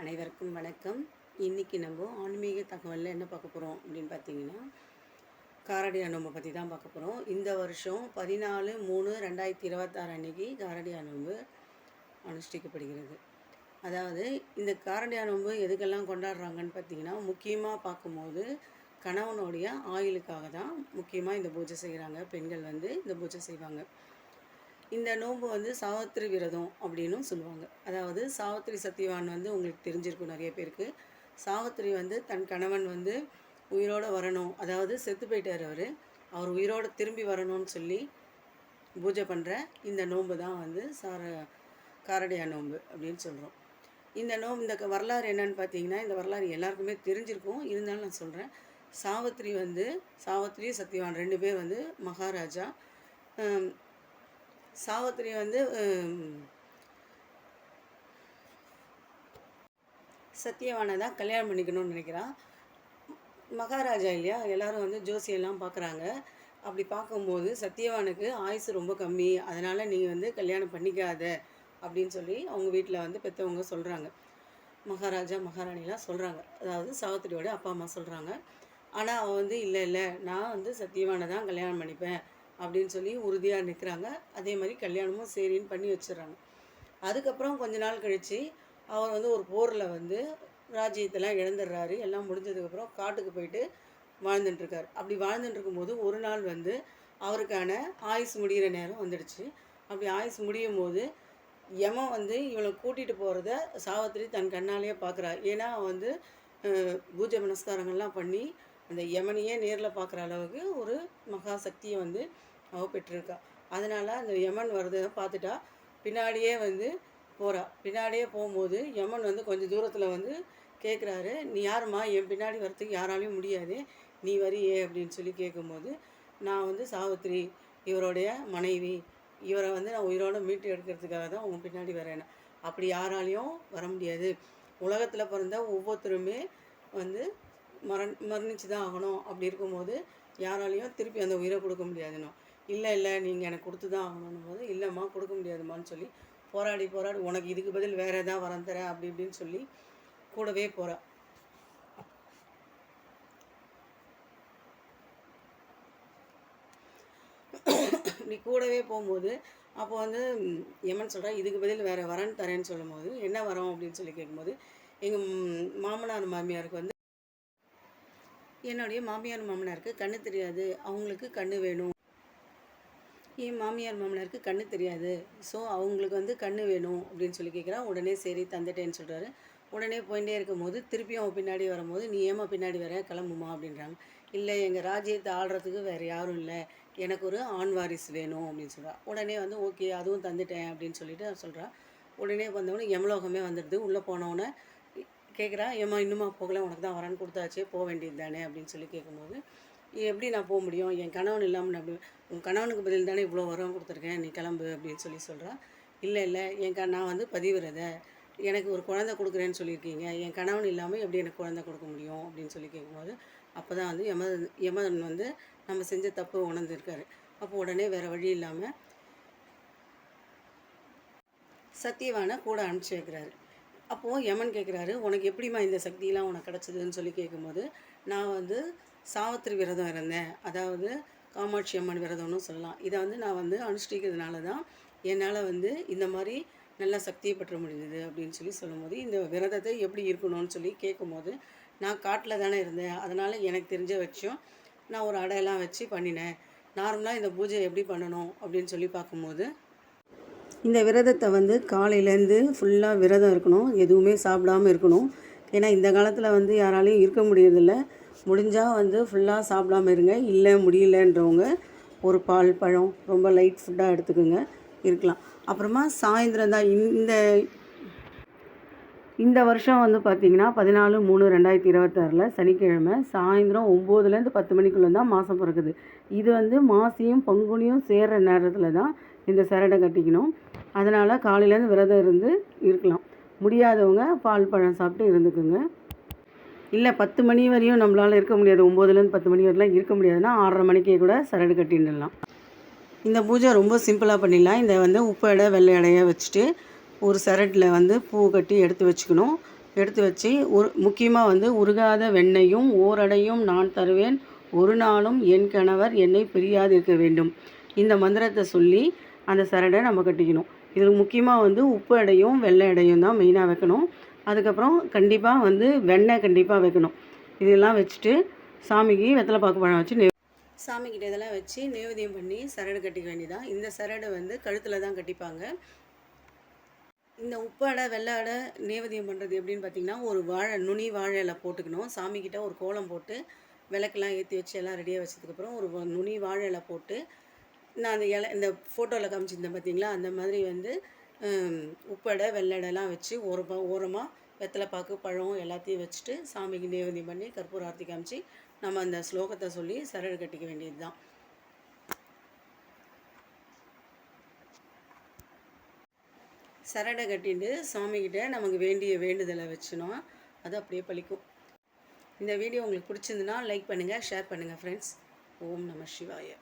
அனைவருக்கும் வணக்கம். இன்றைக்கி நம்ம ஆன்மீக தகவலில் என்ன பார்க்க போகிறோம் அப்படின்னு பார்த்தீங்கன்னா, காரடியா நோன்பை பற்றி தான் பார்க்க போகிறோம். இந்த வருஷம் 14/3/2026 அன்னைக்கு காரடியா நோன்பு அனுஷ்டிக்கப்படுகிறது. அதாவது இந்த காரடியா நோன்பு எதுக்கெல்லாம் கொண்டாடுறாங்கன்னு பார்த்தீங்கன்னா, முக்கியமாக பார்க்கும்போது கணவனுடைய ஆயுளுக்காக தான் முக்கியமாக இந்த பூஜை செய்கிறாங்க. பெண்கள் இந்த பூஜை செய்வாங்க. இந்த நோன்பு சாவித்திரி விரதம் அப்படின்னும் சொல்லுவாங்க. அதாவது சாவித்திரி சத்தியவான் உங்களுக்கு தெரிஞ்சிருக்கும் நிறைய பேருக்கு. சாவித்திரி தன் கணவன் உயிரோடு வரணும், அதாவது செத்து போயிட்டார் அவர் உயிரோடு திரும்பி வரணும்னு சொல்லி பூஜை பண்ணுற இந்த நோன்பு தான் காரடியா நோன்பு அப்படின்னு சொல்கிறோம். இந்த நோன்பு இந்த வரலாறு என்னன்னு பார்த்தீங்கன்னா, இந்த வரலாறு எல்லாருக்குமே தெரிஞ்சிருக்கும். இருந்தாலும் நான் சொல்கிறேன். சாவித்திரி சத்தியவான் 2 பேர் மகாராஜா. சாவித்திரி சத்தியவானை தான் கல்யாணம் பண்ணிக்கணும்னு நினைக்கிறான். மகாராஜா இல்லையா, எல்லோரும் ஜோசியெல்லாம் பார்க்குறாங்க. அப்படி பார்க்கும்போது சத்தியவானுக்கு ஆயுசு ரொம்ப கம்மி, அதனால் நீ கல்யாணம் பண்ணிக்காத அப்படின்னு சொல்லி அவங்க வீட்டில் பெற்றவங்க சொல்கிறாங்க. மகாராஜா மகாராணிலாம் சொல்கிறாங்க. அதாவது சாவித்திரியோட அப்பா அம்மா சொல்கிறாங்க. ஆனால் அவன் இல்லை நான் சத்தியவானை தான் கல்யாணம் பண்ணிப்பேன் அப்படின்னு சொல்லி உறுதியாக நிற்கிறாங்க. அதே மாதிரி கல்யாணமும் சரின்னு பண்ணி வச்சிடறாங்க. அதுக்கப்புறம் கொஞ்ச நாள் கழித்து அவர் ஒரு போரில் ராஜ்யத்தெல்லாம் இழந்துடுறாரு. எல்லாம் முடிஞ்சதுக்கப்புறம் காட்டுக்கு போயிட்டு வாழ்ந்துட்டுருக்கார். அப்படி வாழ்ந்துட்டு இருக்கும்போது ஒரு நாள் அவருக்கான ஆயுஸ் முடிகிற நேரம் வந்துடுச்சு. அப்படி ஆயுஸ் முடியும் போது யமன் இவளை கூட்டிகிட்டு போகிறத சாவித்திரி தன் கண்ணாலேயே பார்க்குறா. ஏன்னா பூஜை புனஸ்காரங்கள்லாம் பண்ணி அந்த யமனையே நேரில் பார்க்குற அளவுக்கு ஒரு மகா சக்தியை அவள் பெற்றிருக்கா. அதனால் அந்த யமன் வர்றதை பார்த்துட்டா பின்னாடியே போகிறா. பின்னாடியே போகும்போது யமன் கொஞ்சம் தூரத்தில் கேட்குறாரு, நீ யாருமா, என் பின்னாடி வரத்துக்கு யாராலையும் முடியாது, நீ வரியே அப்படின்னு சொல்லி கேட்கும்போது, நான் சாவித்திரி இவருடைய மனைவி, இவரை நான் உயிரோடு மீட்டு எடுக்கிறதுக்காக தான் உன் பின்னாடி வரேன். அப்படி யாராலையும் வர முடியாது. உலகத்தில் பிறந்த ஒவ்வொருத்தருமே மரணிச்சு தான் ஆகணும். அப்படி இருக்கும்போது யாராலையும் திருப்பி அந்த உயிரை கொடுக்க முடியாதுன்னு. இல்லை நீங்கள் எனக்கு கொடுத்து தான் ஆகணும் போது, இல்லைம்மா கொடுக்க முடியாதுமான்னு சொல்லி போராடி உனக்கு இதுக்கு பதில் வேறு எதாவது வரம் தரேன் அப்படி இப்படின்னு சொல்லி கூடவே போகிறா. இப்படி கூடவே போகும்போது அப்போ யமன் சொல்கிறா, இதுக்கு பதில் வேறு வரன்னு தரேன்னு சொல்லும் போது, என்ன வரோம் அப்படின்னு சொல்லி கேட்கும்போது, எங்கள் மாமனார் மாமியாருக்கு என்னுடைய மாமியார் மாமனாருக்கு கண்ணு தெரியாது, அவங்களுக்கு கண்ணு வேணும். என் மாமியார் மாமனாருக்கு கண்ணு தெரியாது, ஸோ அவங்களுக்கு கண்ணு வேணும் அப்படின்னு சொல்லி கேட்குறா. உடனே சரி தந்துட்டேன்னு சொல்கிறாரு. உடனே போயிட்டே இருக்கும்போது திருப்பியும் அவன் பின்னாடி வரும்போது, நீ ஏமா பின்னாடி வர, கிளம்புமா அப்படின்றாங்க. இல்லை எங்கள் ராஜ்யத்தை ஆள்றதுக்கு வேறு யாரும் இல்லை, எனக்கு ஒரு ஆண் வாரிசு வேணும் அப்படின்னு சொல்கிறா. உடனே ஓகே அதுவும் தந்துட்டேன் அப்படின்னு சொல்லிட்டு சொல்கிறா. உடனே வந்தவொடனே யமலோகமே வந்துடுது. உள்ளே போனவொடனே கேட்குறா, ஏம்மா இன்னுமா போகலை, உனக்கு தான் வரன்னு கொடுத்தாச்சே, போக வேண்டியது தானே அப்படின்னு சொல்லி கேட்கும்போது, எப்படி நான் போக முடியும், என் கணவன் இல்லாமல் அப்படி உன் கணவனுக்கு பதில் தானே இவ்வளோ வரம் கொடுத்துருக்கேன், நீ கிளம்பு அப்படின்னு சொல்லி சொல்கிறா. இல்லை நான் பதிவிரதை, எனக்கு ஒரு குழந்தை கொடுக்குறேன்னு சொல்லியிருக்கீங்க, என் கணவன் இல்லாமல் எப்படி எனக்கு குழந்தை கொடுக்க முடியும் அப்படின்னு சொல்லி கேட்கும்போது, அப்போ தான் யமன் நம்ம செஞ்ச தப்பு உணர்ந்துருக்காரு. அப்போ உடனே வேறு வழி இல்லாமல் சத்தியவானை கூட அனுப்பிச்சி வைக்கிறாரு. அப்போது யமன் கேட்குறாரு, உனக்கு எப்படிம்மா இந்த சக்தியெலாம் உனக்கு கிடச்சிதுன்னு சொல்லி கேட்கும்போது, நான் சாவித்திரி விரதம் இருந்தேன், அதாவது காமாட்சி அம்மன் விரதம்னு சொல்லலாம். இதை நான் அனுஷ்டிக்கிறதுனால தான் என்னால் இந்த மாதிரி நல்ல சக்தியை பெற்ற முடிஞ்சது அப்படின்னு சொல்லி சொல்லும்போது, இந்த விரதத்தை எப்படி இருக்கணும்னு சொல்லி கேட்கும்போது, நான் காட்டில் தானே இருந்தேன், அதனால் எனக்கு தெரிஞ்ச வச்சும் நான் ஒரு அடையெல்லாம் வச்சு பண்ணினேன். நார்மலாக இந்த பூஜை எப்படி பண்ணணும் அப்படின்னு சொல்லி பார்க்கும்போது, இந்த விரதத்தை காலையிலேருந்து ஃபுல்லாக விரதம் இருக்கணும், எதுவுமே சாப்பிடாமல் இருக்கணும். ஏன்னா இந்த காலத்தில் யாராலையும் இருக்க முடியறதில்ல. முடிஞ்சால் ஃபுல்லாக சாப்பிடாமல் இருங்க. இல்லை முடியலன்றவங்க ஒரு பால் பழம் ரொம்ப லைட் ஃபுட்டாக எடுத்துக்கோங்க, இருக்கலாம். அப்புறமா சாயந்தரம் தான் இந்த வருஷம் பார்த்திங்கன்னா 14/3/2026 சனிக்கிழமை சாயந்தரம் 9லேருந்து 10 மணிக்குள்ளே தான் மாதம் பிறக்குது. இது மாசியும் பங்குனியும் சேர்கிற நேரத்தில் தான் இந்த சரடை கட்டிக்கணும். அதனால் காலையிலேருந்து விரதம் இருக்கலாம். முடியாதவங்க பால் பழம் சாப்பிட்டு இருந்துக்குங்க. இல்லை 10 மணி வரையும் நம்மளால் இருக்க முடியாது, 9லேருந்து 10 மணி வரைலாம் இருக்க முடியாதுன்னா 6:30 மணிக்கே கூட சரடு கட்டிடலாம். இந்த பூஜை ரொம்ப சிம்பிளாக பண்ணிடலாம். இந்த உப்பு எடை வெள்ளை எடையை வச்சுட்டு ஒரு சரட்டில் பூ கட்டி எடுத்து வச்சுக்கணும். எடுத்து வச்சு முக்கியமாக வந்து உருகாத வெண்ணையும் ஓரடையும் நான் தருவேன், ஒரு நாளும் என் கணவர் என்னை பிரியாது இருக்க வேண்டும். இந்த மந்திரத்தை சொல்லி அந்த சரடை நம்ம கட்டிக்கணும். இதில் முக்கியமாக வந்து உப்பு அடையும் வெள்ளை அடையும் தான் மெயினாக வைக்கணும். அதுக்கப்புறம் கண்டிப்பாக வந்து வெண்ணெய் கண்டிப்பாக வைக்கணும். இதெல்லாம் வச்சுட்டு சாமிக்கு வெத்தலை பாக்கு பழம் வச்சு சாமிக்கிட்ட இதெல்லாம் வச்சு நைவேத்தியம் பண்ணி சரடு கட்டிக்க வேண்டியதான். இந்த சரடை வந்து கழுத்தில் தான் கட்டிப்பாங்க. இந்த உப்பு அடை வெள்ளை அடை நைவேத்தியம் பண்ணுறது எப்படின்னு பார்த்திங்கன்னா, ஒரு நுனி வாழை இலை போட்டுக்கணும். சாமிக்கிட்ட ஒரு கோலம் போட்டு விளக்கெல்லாம் ஏற்றி வச்சு எல்லாம் ரெடியாக வச்சதுக்கப்புறம் ஒரு நுனி வாழை இலை போட்டு, நான் அந்த இந்த ஃபோட்டோவில் காமிச்சிருந்தேன் பார்த்தீங்களா, அந்த மாதிரி வந்து உப்படை வெள்ளடைலாம் வச்சு ஓரமாக வெத்தலை பாக்கு பழம் எல்லாத்தையும் வச்சுட்டு சாமிக்கு நைவேத்தியம் பண்ணி கற்பூர ஆரத்தி காமிச்சு நம்ம அந்த ஸ்லோகத்தை சொல்லி சரடு கட்டிக்க வேண்டியது தான். சரடை கட்டிட்டு சாமிக்கிட்ட நமக்கு வேண்டிய வேண்டுதலை வச்சுனோம், அது அப்படியே பலிக்கும். இந்த வீடியோ உங்களுக்கு பிடிச்சிருந்துன்னா லைக் பண்ணுங்கள், ஷேர் பண்ணுங்கள் ஃப்ரெண்ட்ஸ். ஓம் நம சிவாய.